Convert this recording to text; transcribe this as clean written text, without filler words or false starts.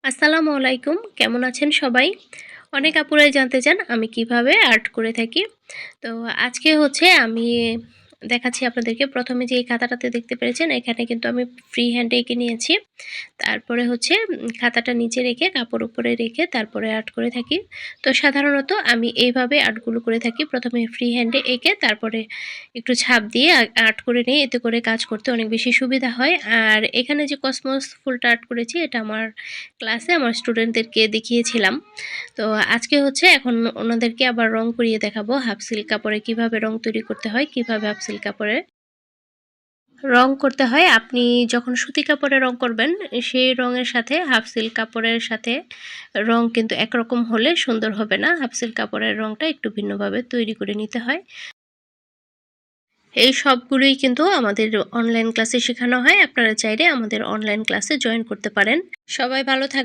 আসসালামু আলাইকুম। কেমন আছেন সবাই? অনেক আপুরাই জানতে চান আমি কিভাবে আর্ট করে থাকি। তো আজকে হচ্ছে আমি দেখাচ্ছি আপনাদেরকে। ১ম এ যে এই খাতাটাতে দেখতে পেরেছেন, এখানে কিন্তু আমি ফ্রি হ্যান্ড এঁকে নিয়েছি। তারপরে হচ্ছে খাতাটা নিচে রেখে, কাপড় উপরে রেখে তারপরে আর্ট করে থাকি। তো সাধারণত আমি এইভাবে আর্টগুলো করে থাকি। ১ম এ ফ্রি হ্যান্ডে এঁকে তারপরে একটু ছাপ দিয়ে আর্ট করে নিই। এতে করে কাজ করতে অনেক বেশি সুবিধা হয়। আর এখানে যে কসমস ফুলটা আর্ট করেছি, এটা আমার ক্লাসে আমার স্টুডেন্টদেরকে দেখিয়েছিলাম। তো আজকে হচ্ছে এখন ওনাদেরকে আবার রং করিয়ে দেখাবো। হাফ সিল্ক কাপড়ে কিভাবে রং তৈরি করতে হয়, কিভাবে হাফ সিল্ক কাপড়ে রং করতে হয়। আপনি যখন সুতি কাপড়ে রং করবেন, সেই রঙের সাথে হাফ সিল্ক কাপড়ের সাথে রং কিন্তু একরকম হলে সুন্দর হবে না। হাফ সিল্ক কাপড়ের রংটা একটু ভিন্নভাবে তৈরি করে নিতে হয়। এই সবগুলোই কিন্তু আমাদের অনলাইন ক্লাসে শেখানো হয়। আপনারা চাইলে আমাদের অনলাইন ক্লাসে জয়েন করতে পারেন। সবাই ভালো থাকবেন।